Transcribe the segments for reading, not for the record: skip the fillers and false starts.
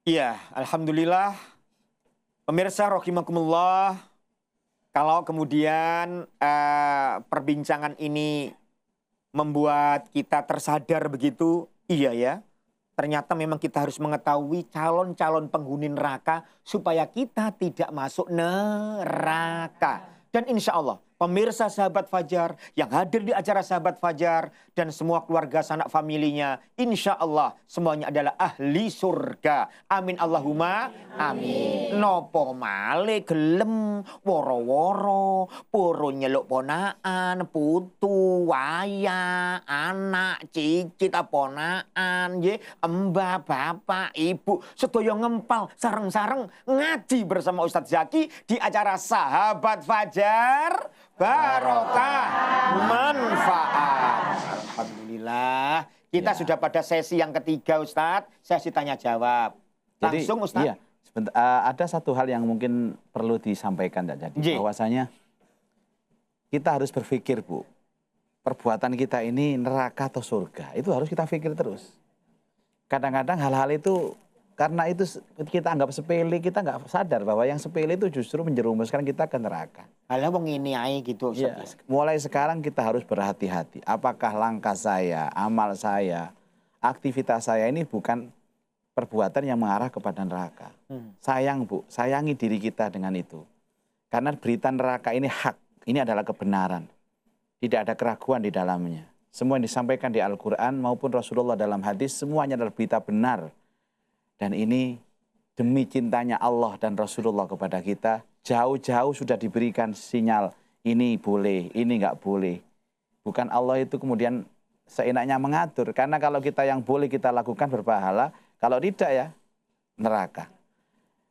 Iya, alhamdulillah. Pemirsa rahimakumullah, kalau kemudian perbincangan ini membuat kita tersadar begitu, iya ya. Ternyata memang kita harus mengetahui calon-calon penghuni neraka supaya kita tidak masuk neraka. Dan insya Allah, pemirsa sahabat Fajar yang hadir di acara sahabat Fajar dan semua keluarga sanak familinya, insya Allah semuanya adalah ahli surga. Amin Allahumma amin. Nopo male gelem woro-woro poro nyeluk ponaan putu waya anak cicit ponaan ye mbah bapak ibu sedaya ngempal sareng-sareng ngaji bersama Ustadz Zaki di acara sahabat Fajar barokah manfaat. Alhamdulillah kita sudah pada sesi yang ketiga Ustadz, sesi tanya jawab. Langsung Ustadz. Iya, ada satu hal yang mungkin perlu disampaikan bahwasanya kita harus berpikir Bu, perbuatan kita ini neraka atau surga, itu harus kita pikir terus. Kadang-kadang hal-hal itu karena itu kita anggap sepele, kita nggak sadar bahwa yang sepele itu justru menjerumuskan kita ke neraka. Halah wong ini ae gitu. Ya, mulai sekarang kita harus berhati-hati. Apakah langkah saya, amal saya, aktivitas saya ini bukan perbuatan yang mengarah kepada neraka. Sayang Bu, sayangi diri kita dengan itu. Karena berita neraka ini hak, ini adalah kebenaran. Tidak ada keraguan di dalamnya. Semua yang disampaikan di Al-Quran maupun Rasulullah dalam hadis, semuanya adalah berita benar. Dan ini demi cintanya Allah dan Rasulullah kepada kita, jauh-jauh sudah diberikan sinyal, ini boleh, ini nggak boleh. Bukan Allah itu kemudian seenaknya mengatur. Karena kalau kita yang boleh kita lakukan berpahala, kalau tidak ya neraka.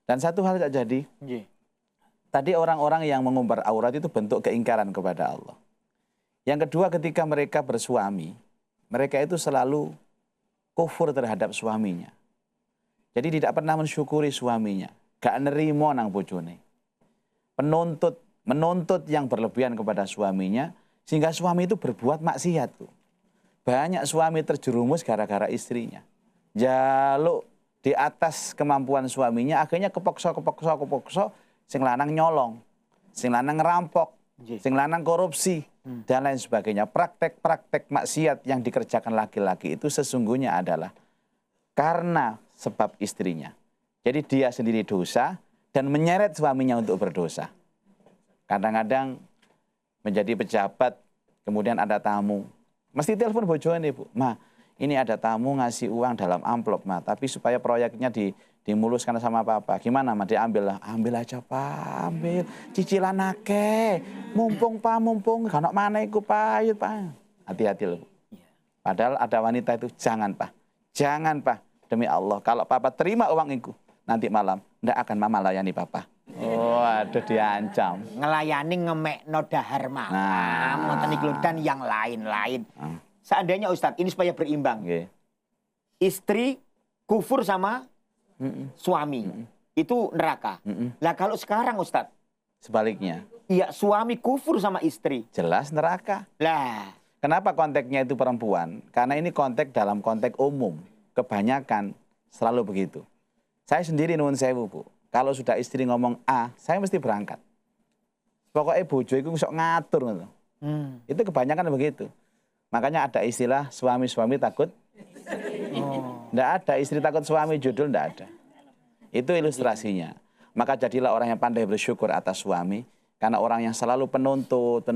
Dan satu hal tak jadi, tadi orang-orang yang mengumbar aurat itu bentuk keingkaran kepada Allah. Yang kedua, ketika mereka bersuami, mereka itu selalu kufur terhadap suaminya. Jadi tidak pernah mensyukuri suaminya. Gak nerimo nang bojone. Menuntut yang berlebihan kepada suaminya, sehingga suami itu berbuat maksiat. Banyak suami terjerumus gara-gara istrinya. Jaluk di atas kemampuan suaminya, akhirnya kepokso, sing lanang nyolong, sing lanang ngerampok, sing lanang korupsi, dan lain sebagainya. Praktek-praktek maksiat yang dikerjakan laki-laki itu sesungguhnya adalah karena sebab istrinya. Jadi dia sendiri dosa dan menyeret suaminya untuk berdosa. Kadang-kadang menjadi pejabat, kemudian ada tamu. Mesti telepon bojone, Bu. Ma, ini ada tamu ngasih uang dalam amplop, Ma. Tapi supaya proyeknya dimuluskan sama Papa. Gimana, Ma? Diambil lah. Ambil aja, Pak. Ambil. Cicilan akeh. Mumpung, Pak. Mumpung. Kanok mana iku, Pak. Ayo, Pak. Hati-hati loh, Bu. Padahal ada wanita itu, jangan, Pak. Jangan, Pak. Demi Allah, kalau Papa terima uang itu, nanti malam ndak akan Mama layani Papa. Oh, aduh diancam. Ngelayani ngemekno dahar malam, dan yang lain-lain. Seandainya Ustadz, ini supaya berimbang. Istri kufur sama suami, itu neraka. Lah kalau sekarang Ustadz, sebaliknya. Iya, suami kufur sama istri. Jelas neraka. Lah, kenapa konteksnya itu perempuan? Karena ini konteks dalam konteks umum. Kebanyakan selalu begitu. Saya sendiri nuwun sewu, Bu. Kalau sudah istri ngomong A, saya mesti berangkat. Pokoknya bojo itu sok ngatur gitu. Itu kebanyakan begitu. Makanya ada istilah suami-suami takut. Nggak ada istri takut suami, judul nggak ada. Itu ilustrasinya. Maka jadilah orang yang pandai bersyukur atas suami. Karena orang yang selalu penuntut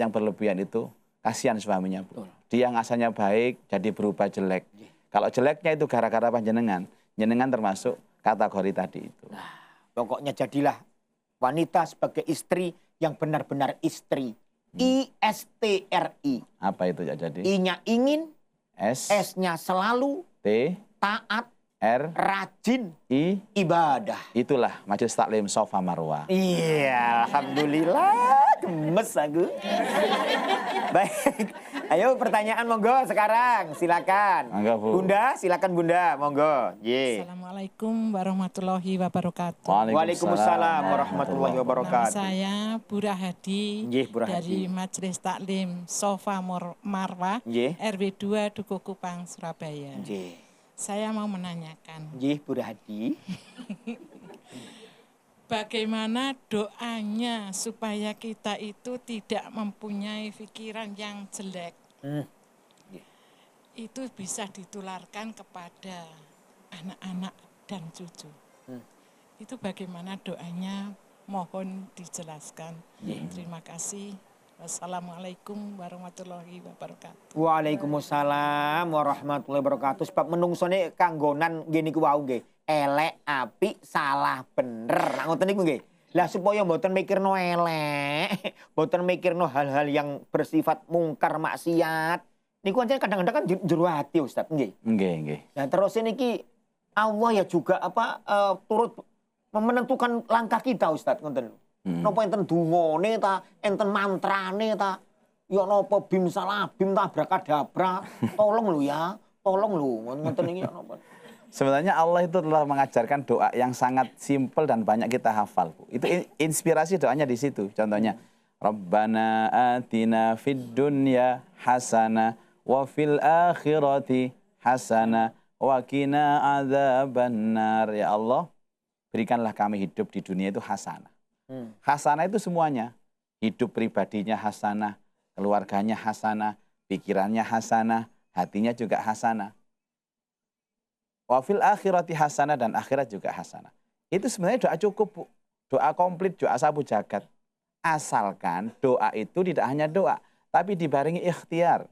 yang berlebihan itu, kasihan suaminya, Bu. Dia yang asalnya baik, jadi berubah jelek. Kalau jeleknya itu gara-gara panjenengan, jenengan termasuk kategori tadi itu. Nah, pokoknya jadilah wanita sebagai istri yang benar-benar istri. ISTRI. Apa itu ya jadi? I-nya ingin, S-nya selalu, T, taat, R, rajin, I, ibadah. Itulah Majelis Taklim Sofa Marwah. Iya, alhamdulillah, gemes aku. Baik, ayo pertanyaan monggo sekarang, silakan. Monggo, Bu. Bunda, silakan Bunda, monggo. Assalamualaikum warahmatullahi wabarakatuh. Waalaikumsalam warahmatullahi wabarakatuh. Nama saya Bu Rahadi Bu Rahadi. dari Majelis Taklim Sofa Marwah, RW 2 Dukuh Kupang, Surabaya. Saya mau menanyakan, Nggih, Bu Rahadi. bagaimana doanya supaya kita itu tidak mempunyai pikiran yang jelek? Hmm. Itu bisa ditularkan kepada anak-anak dan cucu. Itu bagaimana doanya? Mohon dijelaskan. Terima kasih. Wassalamualaikum warahmatullahi wabarakatuh. Waalaikumsalam warahmatullahi wabarakatuh. Sebab menungsone kanggonan nggih niku wau nggih. Elek, apik, salah, bener. Nah, ngoten niku nggih. Lah supaya mboten mikirno elek, mboten mikirno hal-hal yang bersifat mungkar maksiat. Niku aja kadang-kadang kan jero ati Ustaz nggih. Nggih. Nah terus niki Allah ya juga turut menentukan langkah kita Ustaz ngoten. Napa enten dungane ta, enten mantrane ta, ya napa bim salabim ta abrakadabra. Tolong lho ya, tolong lho ngoten iki ya napa. Sebenarnya Allah itu telah mengajarkan doa yang sangat simpel dan banyak kita hafal, Bu. Itu inspirasi doanya di situ. Contohnya, Rabbana atina fid dunya hasanah wa fil akhirati hasanah wa qina adzabannar. Ya Allah, berikanlah kami hidup di dunia itu hasanah. Hasanah itu semuanya. Hidup pribadinya hasanah, keluarganya hasanah, pikirannya hasanah, hatinya juga hasanah. Wa fil akhirati hasanah, dan akhirat juga hasanah. Itu sebenarnya doa cukup, Bu. Doa komplit, doa sabu jagat. Asalkan doa itu tidak hanya doa, tapi dibarengi ikhtiar.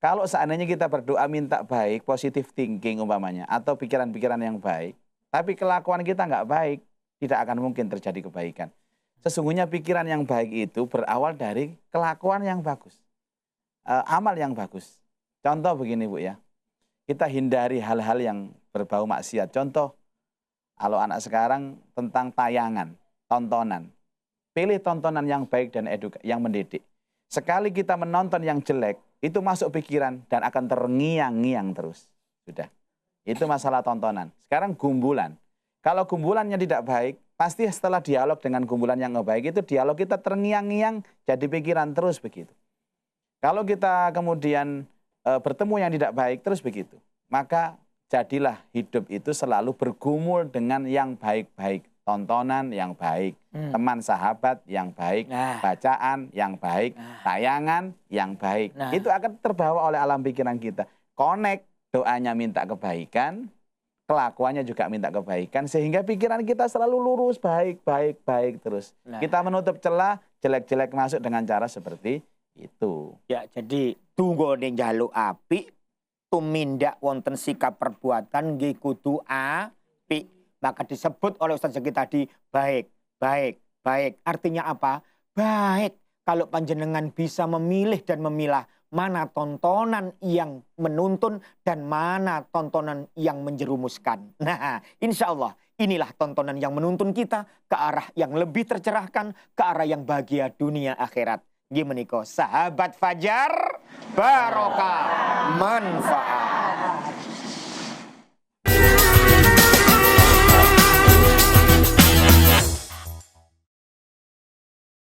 Kalau seandainya kita berdoa minta baik, positive thinking umpamanya, atau pikiran-pikiran yang baik, tapi kelakuan kita nggak baik, tidak akan mungkin terjadi kebaikan. Sesungguhnya pikiran yang baik itu berawal dari kelakuan yang bagus. Amal yang bagus. Contoh begini, Bu ya. Kita hindari hal-hal yang berbau maksiat. Contoh, kalau anak sekarang tentang tayangan, tontonan. Pilih tontonan yang baik dan yang mendidik. Sekali kita menonton yang jelek, itu masuk pikiran dan akan terngiang-ngiang terus. Sudah. Itu masalah tontonan. Sekarang gumbulan. Kalau gumbulannya tidak baik, pasti setelah dialog dengan gumbulan yang baik itu dialog kita terngiang-ngiang jadi pikiran terus begitu. Kalau kita kemudian bertemu yang tidak baik terus begitu, maka jadilah hidup itu selalu bergumul dengan yang baik-baik. Tontonan yang baik, teman sahabat yang baik, bacaan yang baik, tayangan yang baik. Itu akan terbawa oleh alam pikiran kita. Connect, doanya minta kebaikan, kelakuannya juga minta kebaikan, sehingga pikiran kita selalu lurus, baik terus. Kita menutup celah, jelek-jelek masuk dengan cara seperti itu. Ya, jadi tunggone njaluk apik, tumindak wonten sikap perbuatan nggih kudu apik. Maka disebut oleh Ustaz Zaki tadi baik. Artinya apa? Baik. Kalau panjenengan bisa memilih dan memilah mana tontonan yang menuntun dan mana tontonan yang menjerumuskan. Nah, insya Allah inilah tontonan yang menuntun kita ke arah yang lebih tercerahkan, ke arah yang bahagia dunia akhirat. Gimana kok sahabat Fajar barokah manfaat.